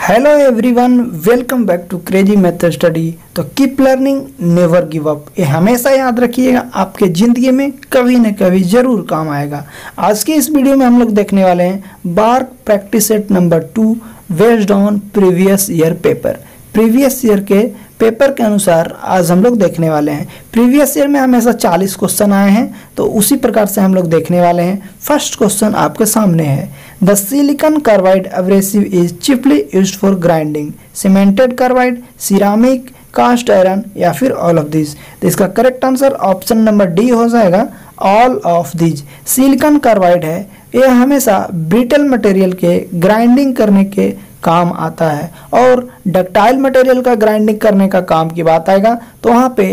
Hello everyone, welcome back to crazy method study. तो keep learning, never give up, ये हमेशा याद रखिएगा, आपके ज़िंदगी में कभी न कभी ज़रूर काम आएगा। आज की इस वीडियो में हम लोग देखने वाले हैं BARC practice set number 2 based on previous year paper. Previous year के पेपर के अनुसार आज हम लोग देखने वाले हैं। प्रीवियस ईयर में हमेशा 40 क्वेश्चन आए हैं, तो उसी प्रकार से हम लोग देखने वाले हैं। फर्स्ट क्वेश्चन आपके सामने है, the silicon carbide abrasive is cheaply used for grinding, cemented carbide, ceramic, cast iron या फिर ऑल ऑफ दिस। तो इसका correct answer option number D हो जाएगा, all of this. Silicon carbide है, यह हमेशा ब्रिटल मटेरियल के ग्राइंडिंग करने के काम आता है, और डक्टाइल मटेरियल का ग्राइंडिंग करने का काम की बात आएगा तो वहाँ पे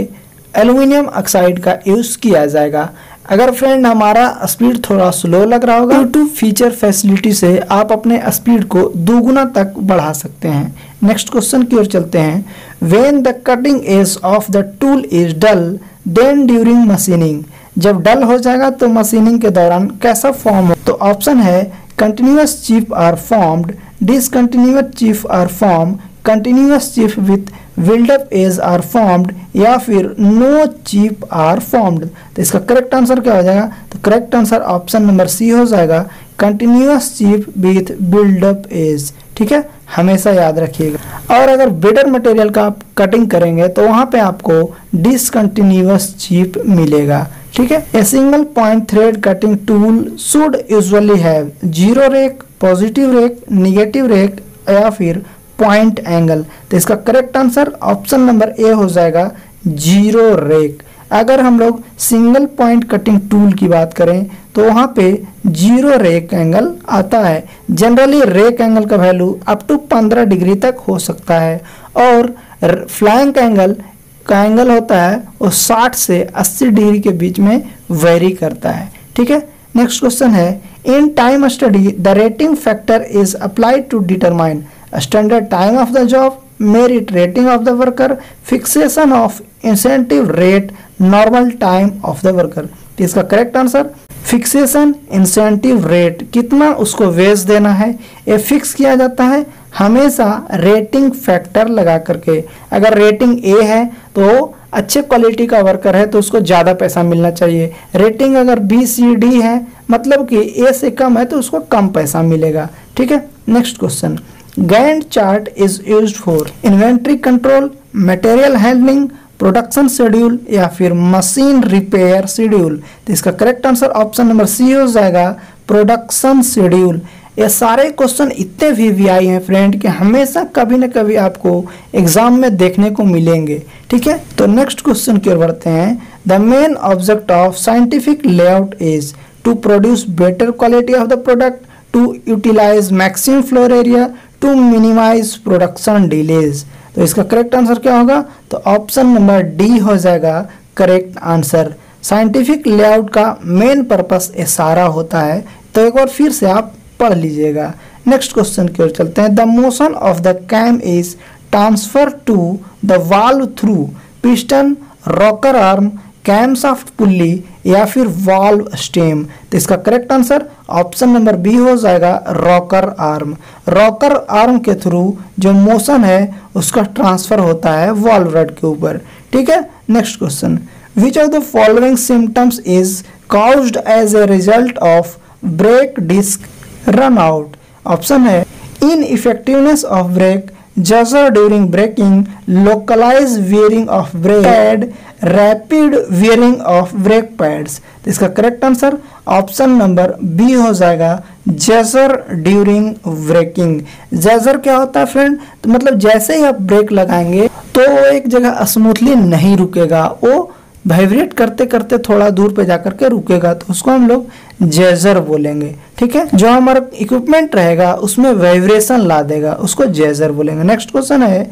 एल्युमिनियम ऑक्साइड का यूज़ किया जाएगा। अगर फ्रेंड हमारा स्पीड थोड़ा स्लो लग रहा होगा, यूट्यूब फीचर फैसिलिटी से आप अपने स्पीड को दोगुना तक बढ़ा सकते हैं। नेक्स्ट क्वेश्चन की ओर चलते हैं, when the cutting edge of the tool is dull then during machining, जब डल हो जाएगा तो मशीनिंग के दौरान कैसा फॉर्म हो? तो ऑप्शन है continuous chip are formed, discontinuous chip are formed, continuous chip with build up edge are formed या फिर नो चिप आर फॉर्म्ड। तो इसका करेक्ट आंसर क्या हो जाएगा? तो correct answer option number C हो जाएगा, continuous chip with build up edge. ठीक है, हमेशा याद रखिएगा। और अगर बेटर मटेरियल का आप कटिंग करेंगे तो वहाँ पे आपको डिसकंटिन्यूअस चिप मिलेगा। ठीक है, a single point thread cutting tool should usually have zero rake, positive rake, negative rake या फिर पॉइंट एंगल। तो इसका correct answer option number A हो जाएगा, जीरो रेक। अगर हम लोग सिंगल पॉइंट कटिंग टूल की बात करें तो वहाँ पे जीरो रेक एंगल आता है। जनरली रेक एंगल का वैल्यू अप टू 15 डिग्री तक हो सकता है, और फ्लैंक एंगल का एंगल होता है वो 60 से 80 डिग्री के बीच में वेरी करता है। ठीक है, नेक्स्ट क्वेश्चन है, in time study the rating factor is applied to determine standard time of the job, merit rating of the worker, fixation of incentive rate, normal time of the worker. इसका correct answer fixation incentive rate, कितना उसको veg देना है ये fix किया जाता है हमेशा रेटिंग फैक्टर लगा करके। अगर रेटिंग ए है तो अच्छे क्वालिटी का वर्कर है तो उसको ज़्यादा पैसा मिलना चाहिए। रेटिंग अगर बी सी डी है मतलब कि ए से कम है तो उसको कम पैसा मिलेगा। ठीक है, next question, Gantt chart is used for inventory control, material handling, production schedule या फिर मशीन रिपेयर शेड्यूल। तो इसका correct answer option number C हो जाएगा, प्रोडक्शन शेड्यूल। ये सारे क्वेश्चन इतने वीवीआई हैं फ्रेंड कि हमेशा कभी न कभी आपको एग्जाम में देखने को मिलेंगे। ठीक है, तो नेक्स्ट क्वेश्चन की ओर बढ़ते हैं, the main object of scientific layout is to produce better quality of the product, to utilise maximum floor area, to minimise production delays. तो इसका करेक्ट आंसर क्या होगा? तो ऑप्शन नंबर डी हो जाएगा करेक्ट आंसर। साइंटिफिक लेआउट का main purpose ये सारा होता है, तो एक बार फिर से आप पढ़ लीजिएगा। नेक्स्ट क्वेश्चन की ओर चलते हैं, the motion of the cam is transfer to the valve through piston, rocker arm, cam shaft pulley या फिर वाल्व स्टेम। तो इसका correct answer option number B हो जाएगा, रॉकर आर्म। रॉकर आर्म के थ्रू जो मोशन है उसका ट्रांसफर होता है वाल्व रड के ऊपर। ठीक है, next question, which of the following symptoms is caused as a result of brake disc run out. Option है ineffectiveness of brake, judder during braking, localised wearing of brake pad, rapid wearing of brake pads. तो इसका correct answer option number B हो जाएगा, Jhajjar during breaking. Jhajjar क्या होता है friend? तो मतलब जैसे ही आप ब्रेक लगाएंगे तो वो एक जगह स्मूथली नहीं रुकेगा, वो वाइब्रेट करते करते थोड़ा दूर पे जाकर के रुकेगा, तो उसको हम लोग जैजर बोलेंगे। ठीक है, जो हमारा इक्विपमेंट रहेगा उसमें वाइब्रेशन ला देगा, उसको जैजर बोलेंगे। नेक्स्ट क्वेश्चन है,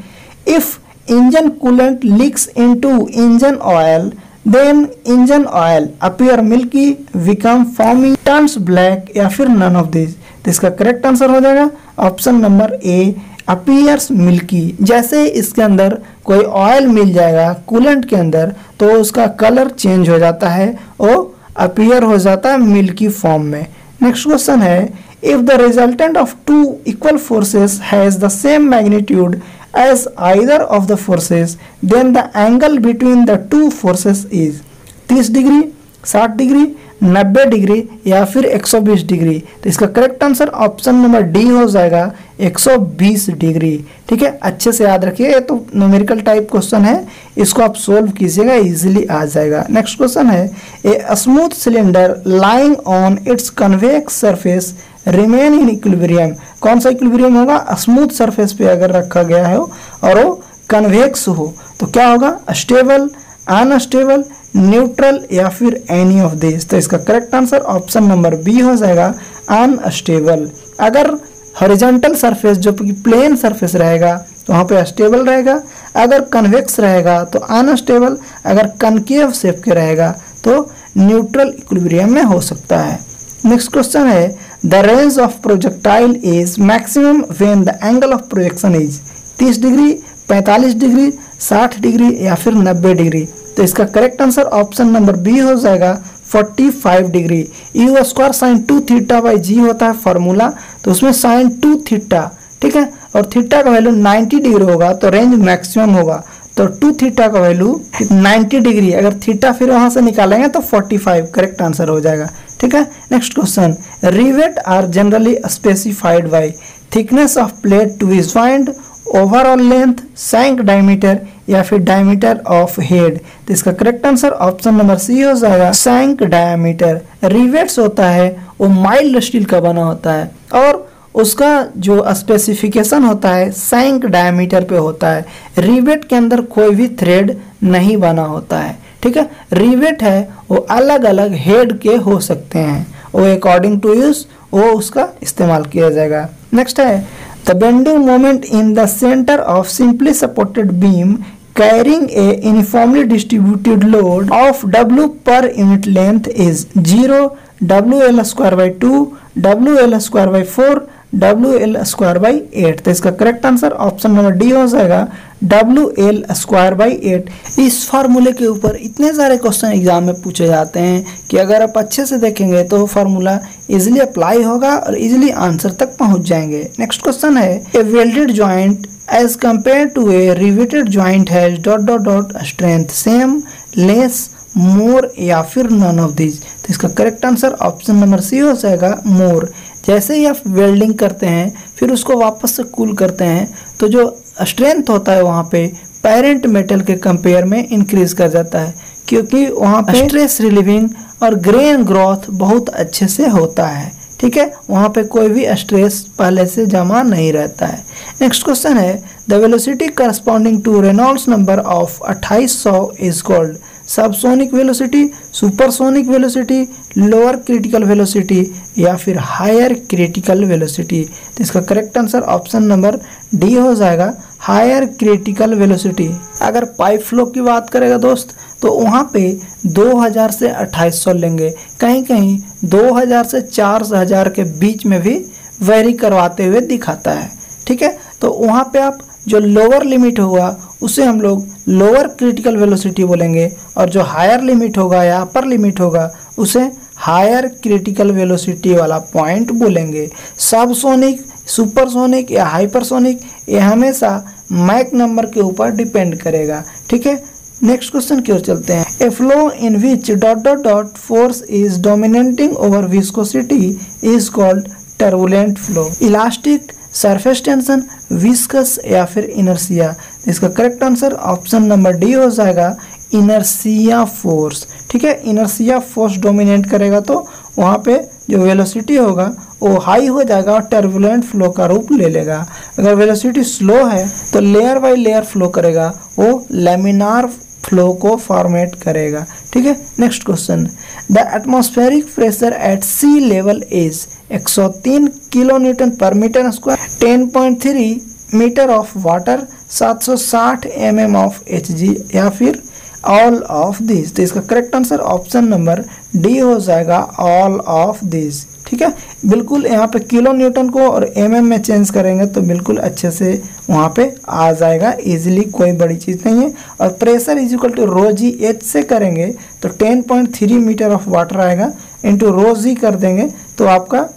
if engine coolant leaks into engine oil then engine oil appear milky, become foamy, turns black या फिर नन ऑफ दिस। तो इसका करेक्ट आंसर हो जाएगा ऑप्शन नंबर ए, अपीयर्स मिल्की। जैसे इसके अंदर कोई ऑयल मिल जाएगा कूलेंट के अंदर तो उसका कलर चेंज हो जाता है, वो अपीयर हो जाता है मिल्की फॉर्म में। नेक्स्ट क्वेश्चन है, if the resultant of two equal forces has the same magnitude as either of the forces then the angle between the two forces is 30 degree, 60 degree, 90 degree या फिर 120 degree. तो इसका correct answer option number D हो जाएगा 120 degree. ठीक है, अच्छे से याद रखिए, ये तो न्यूमेरिकल टाइप क्वेश्चन है, इसको आप सोल्व कीजिएगा, इजीली आ जाएगा। नेक्स्ट क्वेश्चन है, a smooth cylinder lying on it's convex surface remain in equilibrium. कौन सा इक्विलिब्रियम होगा? स्मूथ सरफेस पे अगर रखा गया है और वो कन्वेक्स हो तो क्या होगा? स्टेबल, अनस्टेबल, न्यूट्रल या फिर एनी ऑफ दिस। तो इसका correct answer option number B हो जाएगा अनस्टेबल। अगर हॉरिजॉन्टल सरफेस जो कि प्लेन सरफेस रहेगा तो वहाँ पे स्टेबल रहेगा, अगर कन्वेक्स रहेगा तो अनस्टेबल, अगर कनकेव शेप के रहेगा तो न्यूट्रल इक्विलिब्रियम में हो सकता है। नेक्स्ट क्वेश्चन है, the range of projectile is maximum when the angle of projection is 30 degree, 45 degree, 60 degree या फिर 90 डिग्री। तो इसका correct answer option number B हो जाएगा 45 degree. U square sine 2 theta by g होता है फॉर्मूला, तो उसमें साइन 2 थीटा, ठीक है, और थीटा का वैल्यू 90 डिग्री होगा तो रेंज मैक्सिमम होगा। तो 2 थीटा का वैल्यू 90 डिग्री, अगर थीटा फिर वहां से निकालेंगे तो 45 करेक्ट आंसर हो जाएगा। ठीक है, next question, rivet are generally specified by thickness of plate to be joint, overall length, shank diameter या फिर डायमीटर ऑफ हेड। तो इसका correct answer option number C हो जाएगा सैंक डायमीटर। रिवेट्स होता है वो माइल्ड स्टील का बना होता है और उसका जो स्पेसिफिकेशन होता है सैंक डायमीटर पे होता है। रिवेट के अंदर कोई भी थ्रेड नहीं बना होता है। ठीक है, रिवेट है वो अलग अलग हेड के हो सकते हैं, वो अकॉर्डिंग टू यूज वो उसका इस्तेमाल किया जाएगा। नेक्स्ट है, the bending moment in the centre of simply supported beam carrying a uniformly distributed load of W per unit length is 0, WL square by 2, WL square by 4, WL square by 8। तो इसका correct answer option number D हो जाएगा WL square by 8। इस फार्मूले के ऊपर इतने सारे क्वेश्चन एग्जाम में पूछे जाते हैं कि अगर आप अच्छे से देखेंगे तो फार्मूला इजीली अप्लाई होगा और इजीली आंसर तक पहुंच जाएंगे। नेक्स्ट क्वेश्चन है, a welded joint as compared to a riveted joint has ... strength same, less, more या फिर none of these। तो इसका correct answer option number C हो जाएगा more। जैसे ही आप वेल्डिंग करते हैं फिर उसको वापस से कूल करते हैं तो जो स्ट्रेंथ होता है वहाँ पे पेरेंट मेटल के कंपेयर में इंक्रीज कर जाता है, क्योंकि वहाँ पे स्ट्रेस रिलीविंग और ग्रेन ग्रोथ बहुत अच्छे से होता है। ठीक है, वहाँ पे कोई भी स्ट्रेस पहले से जमा नहीं रहता है। नेक्स्ट क्वेश्चन है, the velocity corresponding to Reynolds number of 2800 is called subsonic velocity, supersonic velocity, lower critical velocity या फिर हायर क्रिटिकल वेलोसिटी। तो इसका correct answer option number D हो जाएगा हायर क्रिटिकल वेलोसिटी। अगर पाइप फ्लो की बात करेगा दोस्त तो वहाँ पे 2000 से 2800 लेंगे, कहीं कहीं 2000 से 4000 के बीच में भी वेरी करवाते हुए दिखाता है। ठीक है, तो वहाँ पे आप जो लोअर लिमिट होगा उसे हम लोग लोअर क्रिटिकल वेलोसिटी बोलेंगे और जो हायर लिमिट होगा या अपर लिमिट होगा उसे हायर क्रिटिकल वेलोसिटी वाला पॉइंट बोलेंगे। सबसोनिक, सुपरसोनिक या हाइपरसोनिक ये हमेशा मैक नंबर के ऊपर डिपेंड करेगा। ठीक है, नेक्स्ट क्वेश्चन की ओर चलते हैं। ए flow in which ... force is dominating over viscosity is called turbulent flow. Elastic, surface tension, viscous या फिर इनर्सिया। इसका correct answer option number D हो जाएगा इनर्सिया फोर्स। ठीक है, इनर्सिया फोर्स डोमिनेट करेगा तो वहाँ पे जो वेलोसिटी होगा वो हाई हो जाएगा और टर्बुलेंट फ्लो का रूप ले लेगा। अगर वेलोसिटी स्लो है तो लेयर बाय लेयर फ्लो करेगा, वो लैमिनार फ्लो को फॉर्मेट करेगा। ठीक है, next question, the atmospheric pressure at sea level is 103 kilo newton per metre square, 10.3 metre of water, 760 mm of Hg या फिर ऑल ऑफ दिस। तो इसका correct answer option number D हो जाएगा ऑल ऑफ दिस। ठीक है, बिल्कुल यहाँ पे किलो न्यूटन को और mm में चेंज करेंगे तो बिल्कुल अच्छे से वहाँ पे आ जाएगा इजीली, कोई बड़ी चीज़ नहीं है। और pressure is equal to rho g h से करेंगे तो 10.3 मीटर ऑफ वाटर आएगा, इंटू रो जी कर देंगे तो आपका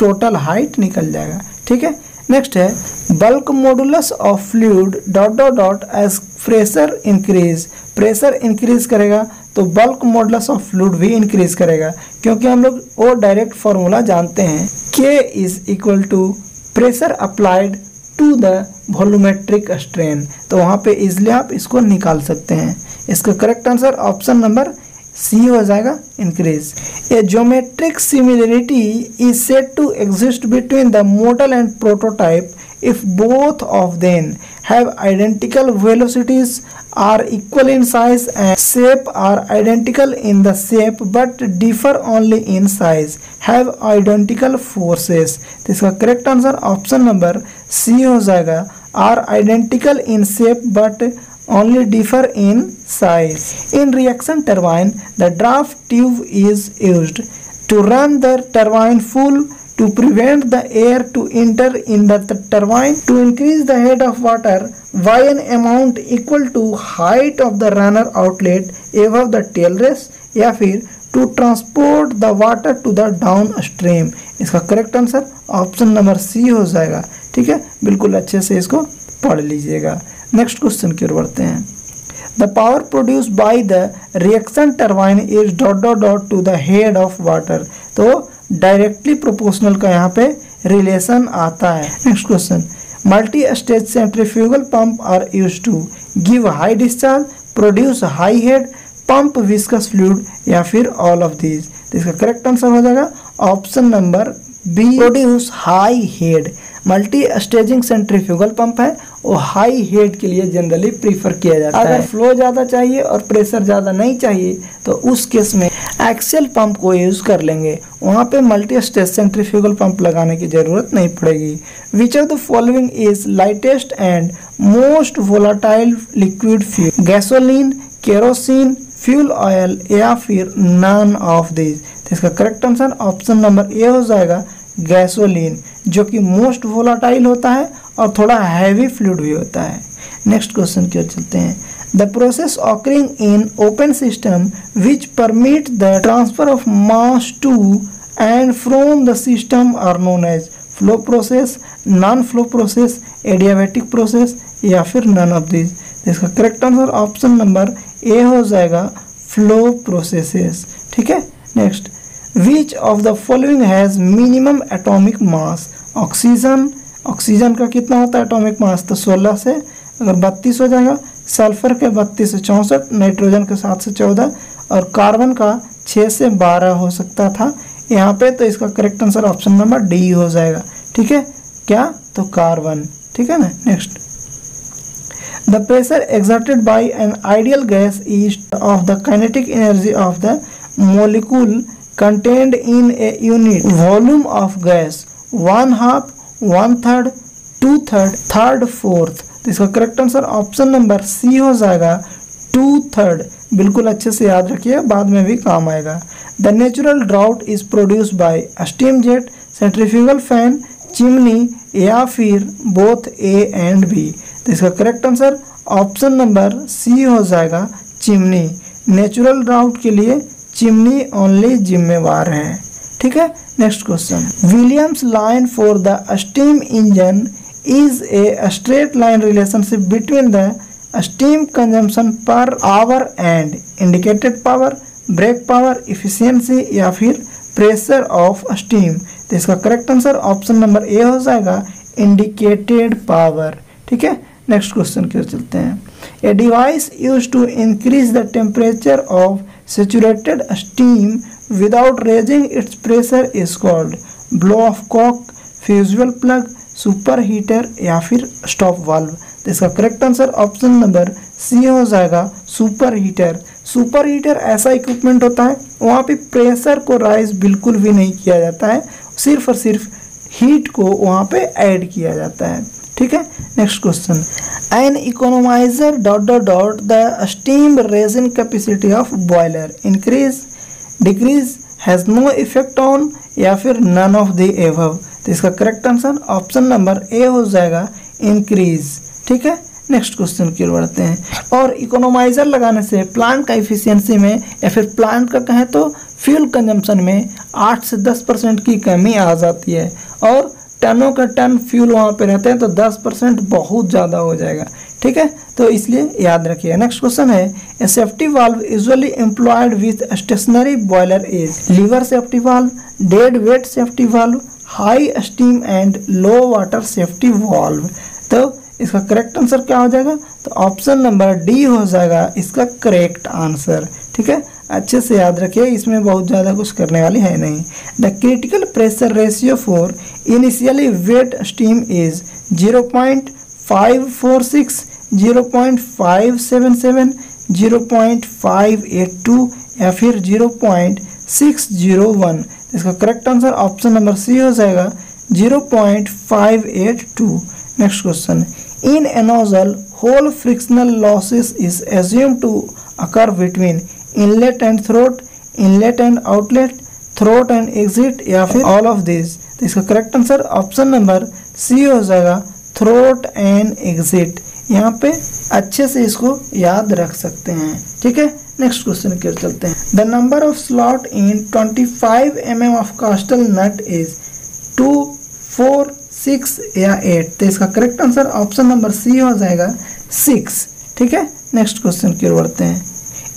टोटल हाइट निकल जाएगा। ठीक है, नेक्स्ट है bulk modulus of fluid dot dot dot as pressure increase. Pressure increase करेगा तो बल्क मॉडुलस ऑफ फ्लूइड भी इंक्रीज करेगा, क्योंकि हम लोग वो डायरेक्ट फॉर्मूला जानते हैं, K is equal to pressure applied to the volumetric strain. तो वहाँ पे इजिली आप इसको निकाल सकते हैं। इसका correct answer option number C हो जाएगा, increase. A geometric similarity is said to exist between the model and prototype if both of them have identical velocities, are equal in size and shape, are identical in the shape but differ only in size, have identical forces। तो इसका correct answer option number C हो जाएगा, are identical in shape but only differ in size। In reaction turbine, the draft tube is used to run the turbine full to prevent the air to enter in the turbine, to increase the head of water by an amount equal to height of the runner outlet above the tail race, या फिर to transport the water to the downstream। इसका correct answer option number C हो जाएगा। ठीक है, बिल्कुल अच्छे से इसको पढ़ लीजिएगा। नेक्स्ट क्वेश्चन की ओर बढ़ते हैं। The power produced by the reaction turbine is dot dot dot to the head of water। तो डायरेक्टली प्रोपोर्शनल का यहाँ पे रिलेशन आता है। Next question, multi stage centrifugal pump are used to give high discharge, produce high head, pump viscous fluid, या फिर all of these. तो इसका करेक्ट आंसर हो जाएगा option number B, produce high head. Multi staging centrifugal pump है, वो high head के लिए जनरली प्रीफर किया जाता है। अगर फ्लो ज़्यादा चाहिए और प्रेशर ज़्यादा नहीं चाहिए तो उस केस में एक्सियल पंप को यूज़ कर लेंगे, वहाँ पे मल्टी स्टेज सेंट्रीफ्यूगल पंप लगाने की ज़रूरत नहीं पड़ेगी। विच of the following is lightest and most volatile liquid fuel, gasoline, kerosene, fuel oil, या फिर नन ऑफ दिस। तो इसका correct answer option number A हो जाएगा, गैसोलीन, जो कि मोस्ट वोलाटाइल होता है और थोड़ा हैवी फ्लूइड भी होता है। नेक्स्ट क्वेश्चन की ओर चलते हैं। The process occurring in open system which permit the transfer of mass to and from the system are known as flow process, non flow process, adiabatic process, या फिर none of this. इसका correct answer option number A हो जाएगा, flow processes. ठीक है, next, which of the following has minimum atomic mass. Oxygen, oxygen का कितना होता है एटॉमिक मास, तो 16 से अगर 32 हो जाएगा, सल्फर के 32 से 64, नाइट्रोजन के 7 से 14, और कार्बन का 6 से 12 हो सकता था यहाँ पे। तो इसका correct answer option number D हो जाएगा। ठीक है, क्या, तो कार्बन। ठीक है ना, next, the pressure exerted by an ideal gas is of the kinetic energy of the molecule contained in a unit volume of gas, 1/2, 1/3, 2/3, 1/3, 4th। तो इसका correct answer option number C हो जाएगा, 2/3। बिल्कुल अच्छे से याद रखिए, बाद में भी काम आएगा। The natural draught is produce by steam jet, centrifugal fan, chimney, या फिर बोथ ए एंड बी। तो इसका correct answer option number C हो जाएगा, चिमनी। नेचुरल ड्राउट के लिए चिमनी ओनली जिम्मेवार है। ठीक है, next question, Williams line for the steam engine is a straight line relationship between the steam consumption per hour and indicated power, brake power, efficiency, या फिर प्रेशर ऑफ स्टीम। तो इसका correct answer option number A हो जाएगा, indicated power. ठीक है, next question की ओर चलते हैं। A device used to increase the temperature of saturated steam without raising its pressure is called blow off cock, fusible plug, superheater, या फिर stop valve। तो इसका correct answer option number C हो जाएगा, सुपर हीटर। सुपर हीटर ऐसा equipment होता है वहाँ पे प्रेशर को राइज बिल्कुल भी नहीं किया जाता है, सिर्फ और सिर्फ हीट को वहाँ पे ऐड किया जाता है। ठीक है, next question, an economiser dot dot dot the steam raising capacity of boiler increase, decrease, has no effect on, या फिर नन ऑफ द एबव। तो इसका correct answer option number A हो जाएगा, इंक्रीज। ठीक है, नेक्स्ट क्वेश्चन की ओर बढ़ते हैं। और इकोनोमाइजर लगाने से प्लांट का इफिशियंसी में, या फिर प्लांट का कहें तो फ्यूल कंजम्पशन में 8 से 10% की कमी आ जाती है, और टनों का टन फ्यूल वहाँ पे रहते हैं तो 10% बहुत ज़्यादा हो जाएगा। ठीक है, तो इसलिए याद रखिए। नेक्स्ट क्वेश्चन है, a safety valve usually employed with stationary boiler is lever safety valve, dead weight safety valve, high steam and low water safety valve. तो इसका करेक्ट आंसर क्या हो जाएगा? तो ऑप्शन नंबर डी हो जाएगा इसका करेक्ट आंसर। ठीक है, अच्छे से याद रखिए, इसमें बहुत ज़्यादा कुछ करने वाली है नहीं। The critical pressure ratio for initially wet steam is 0.546, 0.577, 0.582 या फिर 0.601। इसका correct answer option number C हो जाएगा 0.582। Next question, in a nozzle whole frictional losses is assumed to occur between inlet and throat, inlet and outlet, throat and exit या फिर all of this. तो इसका correct answer option number C हो जाएगा throat and exit. यहाँ पे अच्छे से इसको याद रख सकते हैं। ठीक है, नेक्स्ट क्वेश्चन की ओर चलते हैं। The number of slot in 25 mm of castle nut is 2, 4, 6 या 8। तो इसका correct answer option number C हो जाएगा 6। ठीक है, नेक्स्ट क्वेश्चन की ओर बढ़ते हैं।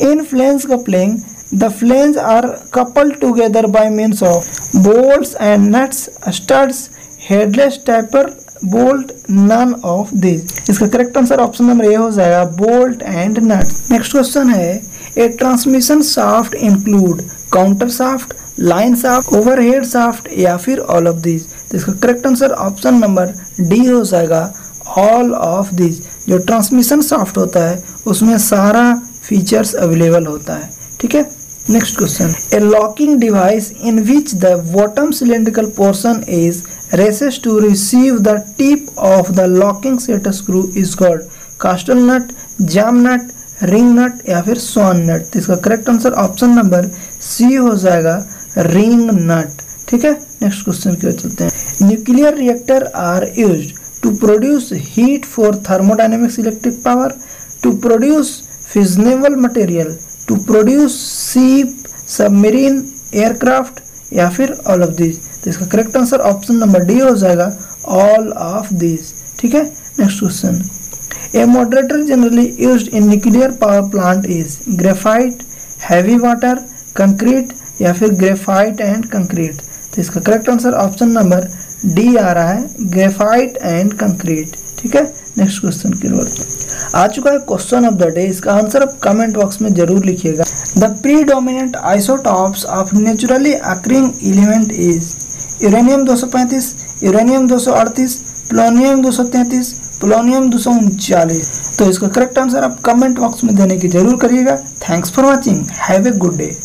In flange coupling, the flanges are coupled together by means of bolts and nuts, studs, headless taper bolt, none of these। इसका correct answer option number A हो जाएगा bolt and nut. Next question है, a transmission shaft include counter shaft, line shaft, overhead shaft या फिर all of this. तो इसका correct answer option number D हो जाएगा ऑल ऑफ दिस। जो ट्रांसमिशन शाफ्ट होता है उसमें सारा फीचर्स अवेलेबल होता है। ठीक है, next question, a locking device in which the bottom cylindrical portion is recesses to receive the tip of the locking set screw is called castle nut, jam nut, ring nut या फिर swan nut. तो इसका correct answer option number C हो जाएगा ring नट। ठीक है, next question की ओर चलते हैं। Nuclear reactor are used to produce heat for thermodynamics electric power, to produce fissionable material, to produce ship, submarine, aircraft या फिर ऑल ऑफ दिस। तो इसका correct answer option number D हो जाएगा ऑल ऑफ दिस। ठीक है, next question, a moderator generally used in nuclear power plant is graphite, heavy water, concrete या फिर ग्रेफाइट एंड कंक्रीट। तो इसका correct answer option number D आ रहा है ग्रेफाइट एंड कंक्रीट। ठीक है, नेक्स्ट क्वेश्चन की ओर आ चुका है क्वेश्चन ऑफ द डे। इसका आंसर आप कमेंट बॉक्स में जरूर लिखिएगा। The predominant isotopes of naturally occurring element is uranium 235, uranium 238, प्लोनियम 233, प्लोनियम 239। तो इसका करेक्ट आंसर आप कमेंट बॉक्स में देने की जरूर करिएगा। Thanks for watching, have a good day.